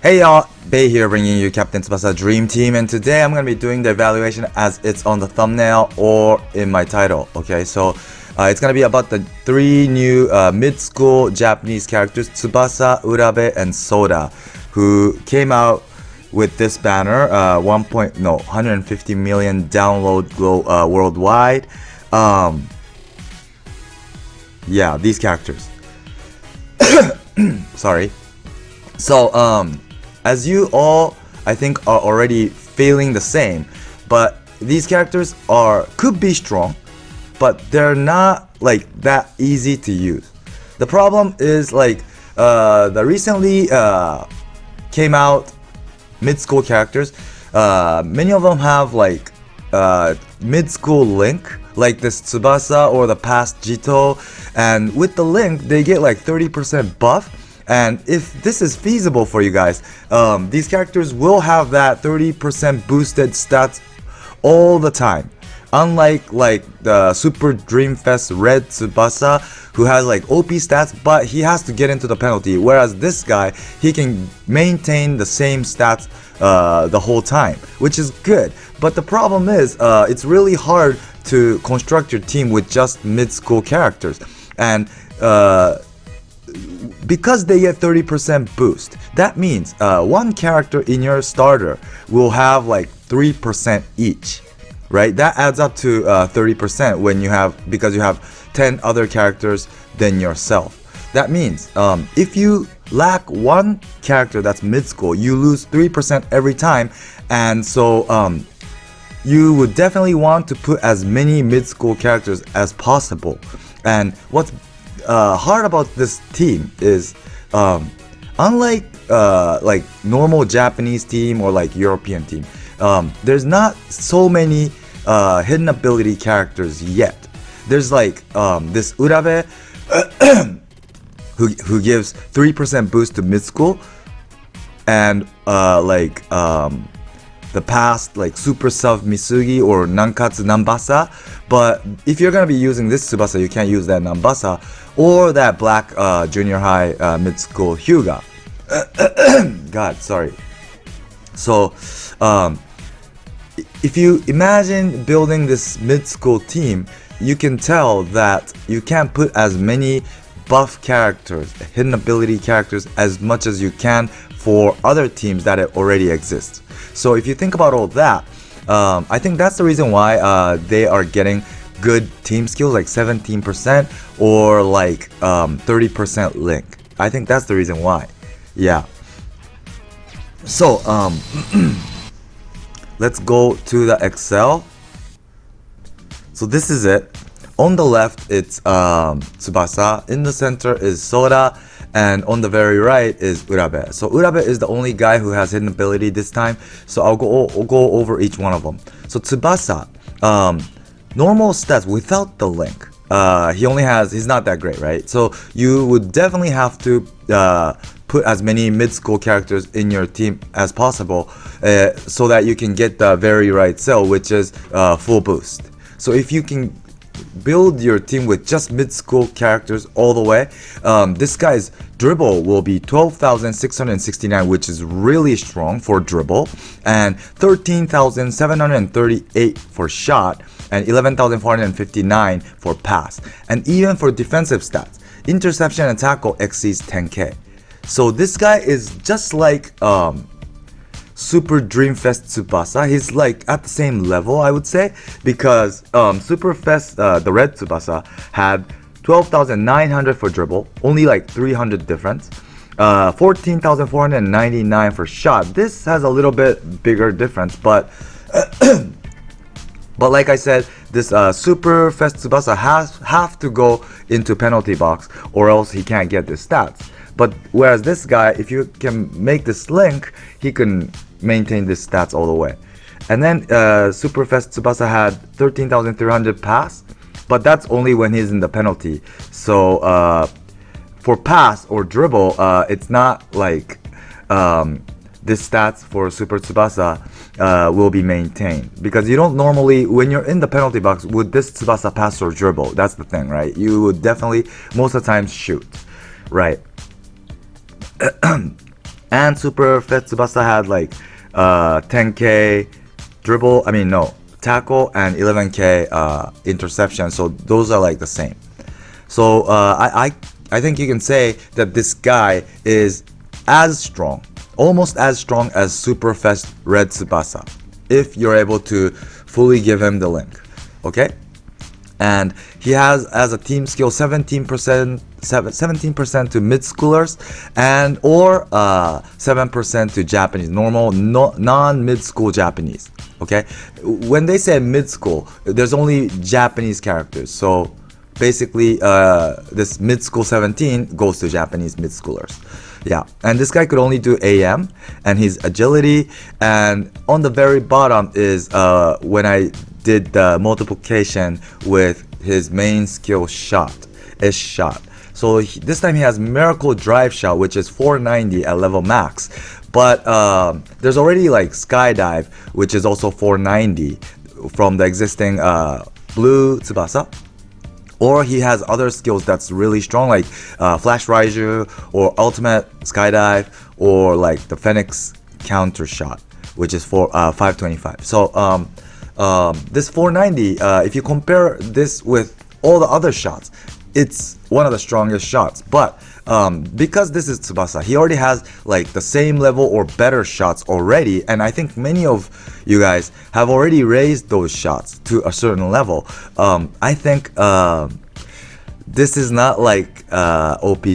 Hey y'all, Bay here bringing you Captain Tsubasa Dream Team, and today I'm going to be doing the evaluation as it's on the thumbnail or in my title. Okay, so it's going to be about the three new mid-school Japanese characters, Tsubasa, Urabe, and Soda, who came out with this banner, 150 million download worldwide. Yeah, these characters. Sorry. So, as you all, I think, are already feeling the same, but these characters could be strong, but they're not like that easy to use. The problem is like the recently came out mid-school characters. Many of them have like mid-school link, like this Tsubasa or the past Jito, and with the link they get like 30% buff. And if this is feasible for you guys, these characters will have that 30% boosted stats all the time. Unlike like the Super Dream Fest Red Tsubasa, who has like OP stats, but he has to get into the penalty. Whereas this guy, he can maintain the same stats the whole time, which is good. But the problem is, it's really hard to construct your team with just mid-school characters. And because they get 30% boost, that means one character in your starter will have like 3% each, right? That adds up to 30% when because you have 10 other characters than yourself. That means if you lack one character that's mid-school, you lose 3% every time, and so you would definitely want to put as many mid-school characters as possible. And what's hard about this team is unlike like normal Japanese team or like European team, there's not so many hidden ability characters yet. There's like this Urabe who gives 3% boost to mid-school, and like the past like Super Sub Misugi or Nankatsu Nambasa. But if you're gonna be using this Tsubasa, you can't use that Nambasa or that black junior high mid-school Hyuga. God, sorry. So if you imagine building this mid-school team, you can tell that you can't put as many buff characters, hidden ability characters, as much as you can for other teams that already exist. So if you think about all that, I think that's the reason why they are getting good team skills like 17% or like 30% link. I think that's the reason why. Yeah. So let's go to the Excel. So this is it. On the left, it's Tsubasa. In the center is Soda. And on the very right is Urabe. So Urabe is the only guy who has hidden ability this time. So I'll go over each one of them. So Tsubasa, normal stats without the link. He's not that great, right? So you would definitely have to put as many mid-school characters in your team as possible so that you can get the very right cell, which is full boost. So if you can build your team with just mid-school characters all the way, this guy's dribble will be 12,669, which is really strong for dribble, and 13,738 for shot, and 11,459 for pass. And even for defensive stats, interception and tackle exceeds 10k. So this guy is just like Super Dream Fest Tsubasa. He's like at the same level, I would say, because Super Fest, the red Tsubasa, had 12,900 for dribble, only like 300 difference, 14,499 for shot. This has a little bit bigger difference, but but like I said, this Super Fest Tsubasa have to go into penalty box or else he can't get the stats. But whereas this guy, if you can make this link, he can maintain this stats all the way. And then Super Fest Tsubasa had 13,300 pass, but that's only when he's in the penalty. So for pass or dribble, it's not like this stats for Super Tsubasa will be maintained, because you don't normally, when you're in the penalty box, would this Tsubasa pass or dribble? That's the thing, right? You would definitely most of the time shoot, right? And Super Fest Tsubasa had like 10k dribble, tackle and 11k interception. So those are like the same. So I think you can say that this guy is as strong, almost as strong as Super Fest Red Tsubasa, if you're able to fully give him the link. Okay? And he has as a team skill 17% to mid-schoolers and or 7% to Japanese, normal non-mid-school Japanese. Okay? When they say mid-school, there's only Japanese characters. So basically this mid-school 17 goes to Japanese mid-schoolers. Yeah, and this guy could only do AM and his agility, and on the very bottom is when I did the multiplication with his main skill shot, shot. So this time he has miracle drive shot, which is 490 at level max, but there's already like skydive, which is also 490 from the existing blue Tsubasa. Or he has other skills that's really strong, like Flash Raiju or Ultimate Skydive, or like the Phoenix Counter Shot, which is for 525. So this 490, if you compare this with all the other shots, it's one of the strongest shots. But because this is Tsubasa, he already has like the same level or better shots already, and I think many of you guys have already raised those shots to a certain level. I think this is not like OP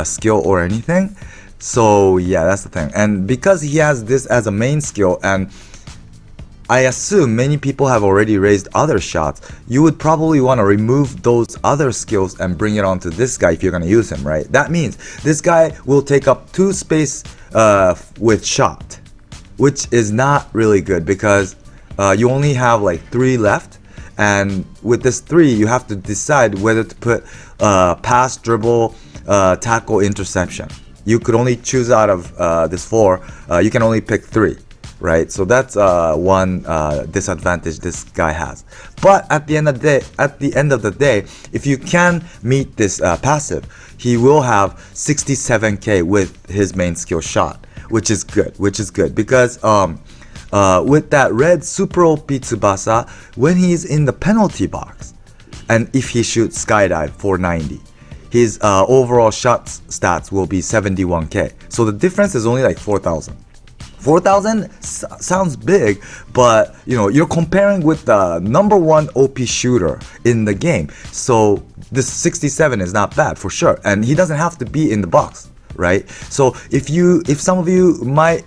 skill or anything. So yeah, that's the thing. And because he has this as a main skill, and I assume many people have already raised other shots, you would probably want to remove those other skills and bring it onto this guy if you're going to use him, right? That means this guy will take up 2 space with shot, which is not really good because you only have like 3 left, and with this 3 you have to decide whether to put pass, dribble, tackle, interception. You could only choose out of this 4, you can only pick 3. Right, so that's one disadvantage this guy has. But at the end of the day, if you can meet this passive, he will have 67k with his main skill shot, which is good. Because with that red super OP Tsubasa, when he's in the penalty box, and if he shoots skydive 490, his overall shot stats will be 71k. So the difference is only like 4,000. 4,000 sounds big, but you know, you're comparing with the number 1 OP shooter in the game. So this 67 is not bad for sure, and he doesn't have to be in the box, right? So if some of you might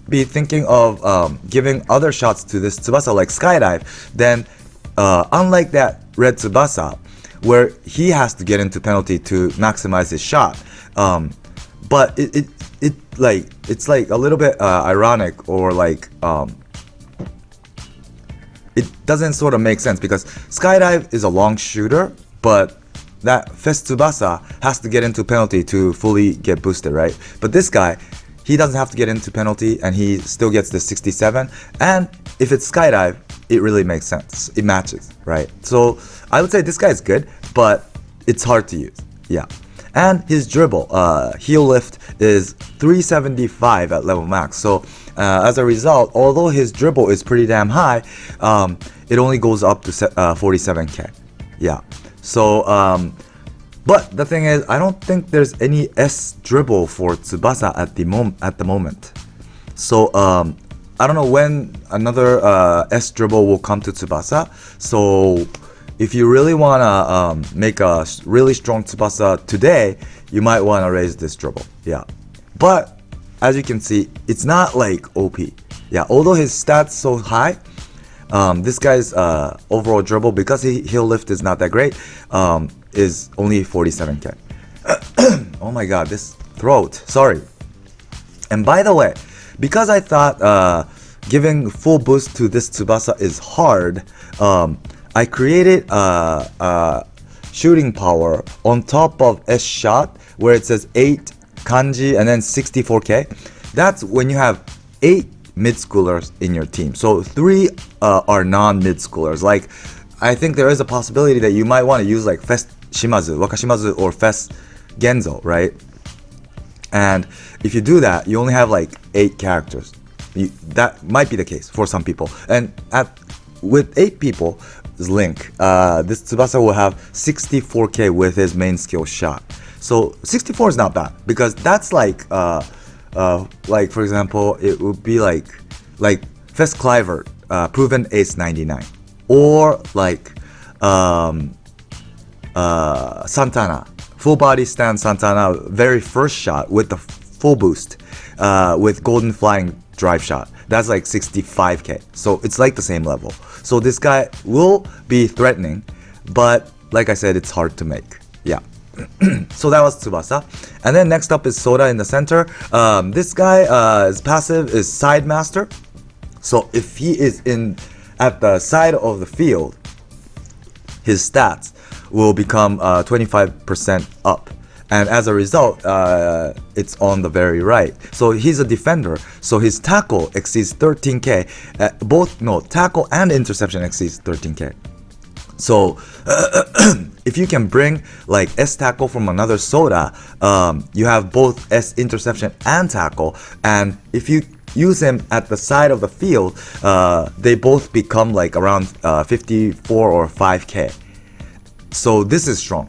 be thinking of giving other shots to this Tsubasa like skydive, then unlike that red Tsubasa where he has to get into penalty to maximize his shot, but it's like a little bit ironic, or like it doesn't sort of make sense because skydive is a long shooter, but that Fest Tsubasa has to get into penalty to fully get boosted, right? But this guy, he doesn't have to get into penalty and he still gets the 67, and if it's skydive, it really makes sense. It matches, right? So I would say this guy is good, but it's hard to use. Yeah. And his dribble, heel lift is 375 at level max. So as a result, although his dribble is pretty damn high, it only goes up to 47k. Yeah. So, but the thing is, I don't think there's any S dribble for Tsubasa at the moment. So I don't know when another S dribble will come to Tsubasa. So if you really want to make a really strong Tsubasa today, you might want to raise this dribble. Yeah. But as you can see, it's not like OP. Yeah. Although his stats so high, this guy's overall dribble, because heel lift is not that great, is only 47k. Oh my god, this throat. Sorry. And by the way, because I thought giving full boost to this Tsubasa is hard, I created shooting power on top of S shot where it says 8 kanji and then 64k. That's when you have 8 mid-schoolers in your team. So 3 are non-mid-schoolers. Like, I think there is a possibility that you might want to use like Fest Shimazu, Wakashimazu, or Fest Genzo, right? And if you do that, you only have like 8 characters. That might be the case for some people. And with 8 people, Link, this Tsubasa will have 64k with his main skill shot. So 64 is not bad, because that's like for example, it would be like Fess Clivert, proven ace 99, or like Santana, full body stand Santana, very first shot with the full boost, with golden flying drive shot. That's like 65k. So it's like the same level. So this guy will be threatening, but like I said, it's hard to make. Yeah. So that was Tsubasa. And then next up is Soda in the center. This guy, his passive is Side Master. So if he is at the side of the field, his stats will become 25% up. And as a result, it's on the very right. So he's a defender. So his tackle exceeds 13k. Tackle and interception exceeds 13k. So if you can bring like S tackle from another Soda, you have both S interception and tackle. And if you use him at the side of the field, they both become like around 54 or 5k. So this is strong.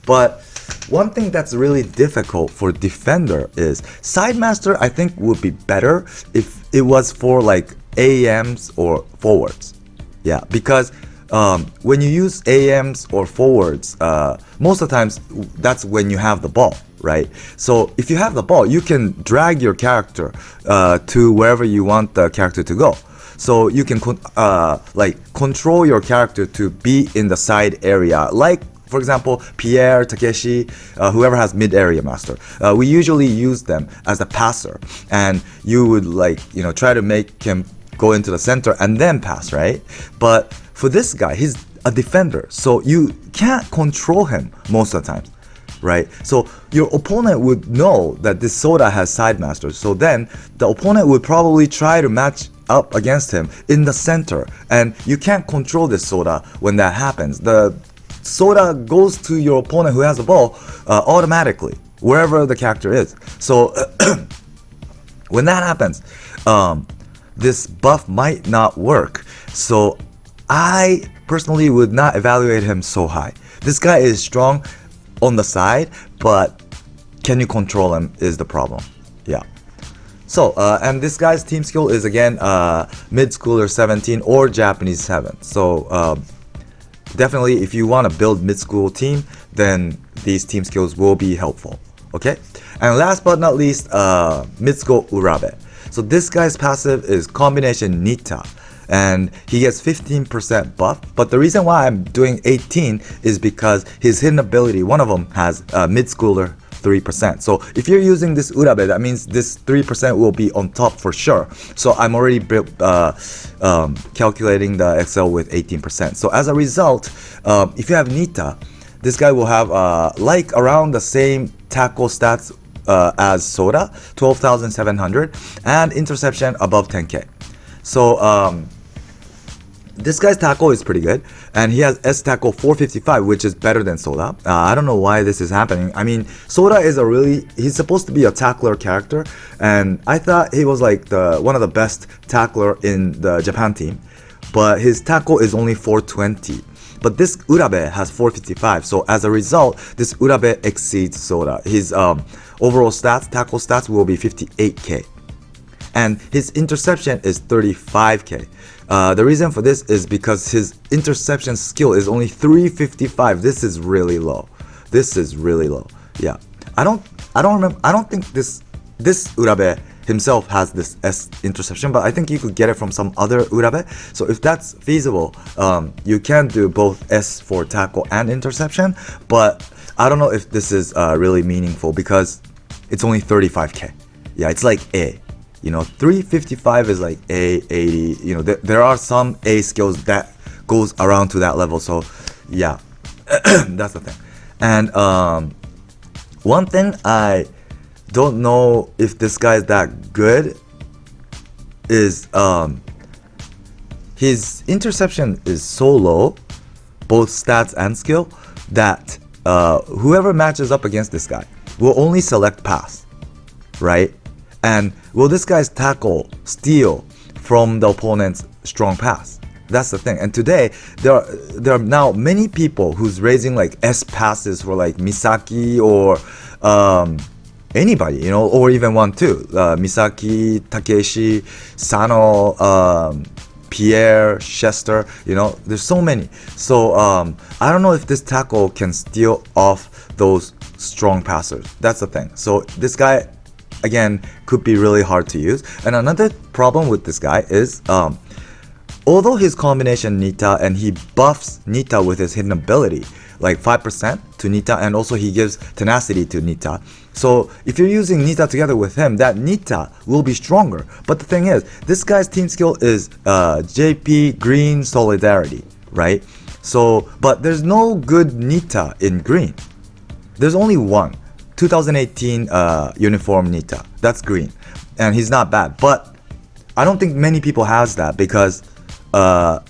But one thing that's really difficult for defender is Side Master. I think would be better if it was for like AMs or forwards. Yeah, because when you use AMs or forwards, most of the times that's when you have the ball, right? So if you have the ball, you can drag your character to wherever you want the character to go. So you can control your character to be in the side area, like for example Pierre, Takeshi, whoever has mid area master. We usually use them as a passer, and you would try to make him go into the center and then pass, right? But for this guy, he's a defender, so you can't control him most of the time, right? So your opponent would know that this Soda has Side Master, so then the opponent would probably try to match up against him in the center, and you can't control this Soda when that happens. The Soda goes to your opponent who has the ball automatically, wherever the character is. So when that happens, this buff might not work. So I personally would not evaluate him so high. This guy is strong on the side, but can you control him is the problem. Yeah. So, and this guy's team skill is again mid-schooler 17 or Japanese 7. So definitely if you want to build mid-school team, then these team skills will be helpful. Okay? And last but not least, mid-school Urabe. So this guy's passive is combination Nita, and he gets 15% buff. But the reason why I'm doing 18 is because his hidden ability, one of them has mid-schooler 3%. So if you're using this Urabe, that means this 3% will be on top for sure. So I'm already calculating the Excel with 18%. So as a result, if you have Nita, this guy will have around the same tackle stats as Soda, 12,700, and interception above 10k. So this guy's tackle is pretty good, and he has S tackle 455, which is better than Soda. I don't know why this is happening. I mean, Soda is he's supposed to be a tackler character, and I thought he was like one of the best tackler in the Japan team, but his tackle is only 420. But this Urabe has 455, so as a result, this Urabe exceeds Soda. His overall stats, tackle stats, will be 58k. And his interception is 35k. The reason for this is because his interception skill is only 355. This is really low. Yeah. I don't think this Urabe himself has this S interception, but I think you could get it from some other Urabe. So if that's feasible, you can do both S for tackle and interception, but I don't know if this is really meaningful because it's only 35k. Yeah, it's like A. 355 is like A, 80. There are some A skills that goes around to that level. So yeah, that's the thing. And one thing I don't know if this guy is that good is his interception is so low, both stats and skill, that whoever matches up against this guy, will only select pass, right? And will this guy's tackle steal from the opponent's strong pass? That's the thing. And today there are now many people who's raising like S passes for like Misaki or anybody, you know, or even 1-2. Misaki, Takeshi, Sano, Pierre, Chester, you know, there's so many. So I don't know if this tackle can steal off those strong passers. That's the thing. So this guy, again, could be really hard to use. And another problem with this guy is although his combination Nita and he buffs Nita with his hidden ability, like 5% to Nita, and also he gives tenacity to Nita. So if you're using Nita together with him, that Nita will be stronger. But the thing is, this guy's team skill is JP Green Solidarity, right? So, but there's no good Nita in green. There's only one, 2018 uniform Nita. That's green, and he's not bad. But I don't think many people has that because that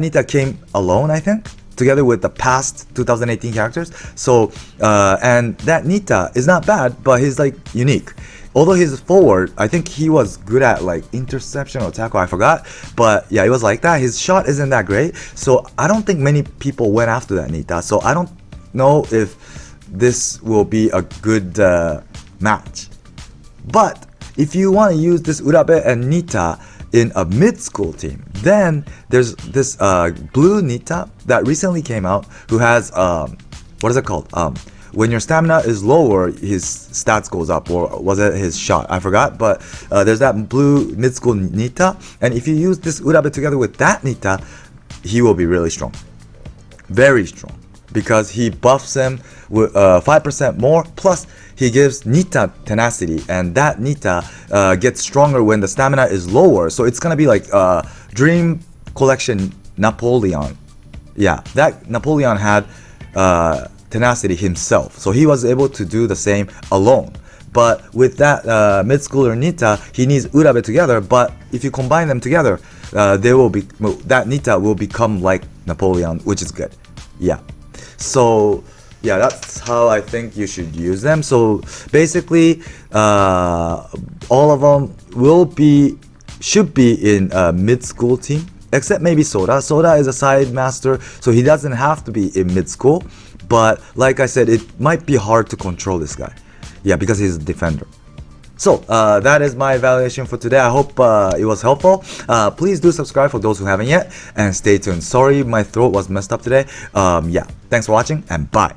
Nita came alone, I think, together with the past 2018 characters. So and that Nita is not bad, but he's like unique. Although he's forward, I think he was good at like interception or tackle, I forgot. But yeah, it was like that. His shot isn't that great. So I don't think many people went after that Nita. So I don't know if this will be a good match. But if you want to use this Urabe and Nita in a mid-school team, then there's this blue Nita that recently came out who has what is it called? When your stamina is lower, his stats goes up, or was it his shot? I forgot, but there's that blue mid-school Nita, and if you use this Urabe together with that Nita, he will be really strong, very strong, because he buffs him with 5% more, plus he gives Nita tenacity, and that Nita gets stronger when the stamina is lower. So it's gonna be like Dream Collection Napoleon. Yeah, that Napoleon had tenacity himself, so he was able to do the same alone. But with that mid-schooler Nita, he needs Urabe together. But if you combine them together, they will be, that Nita will become like Napoleon, which is good. Yeah. So yeah, that's how I think you should use them. So basically, all of them should be in a mid-school team, except maybe Soda. Soda is a side master, so he doesn't have to be in mid-school. But like I said, it might be hard to control this guy. Yeah, because he's a defender. So that is my evaluation for today. I hope it was helpful. Please do subscribe for those who haven't yet, and stay tuned. Sorry, my throat was messed up today. Yeah, thanks for watching, and bye.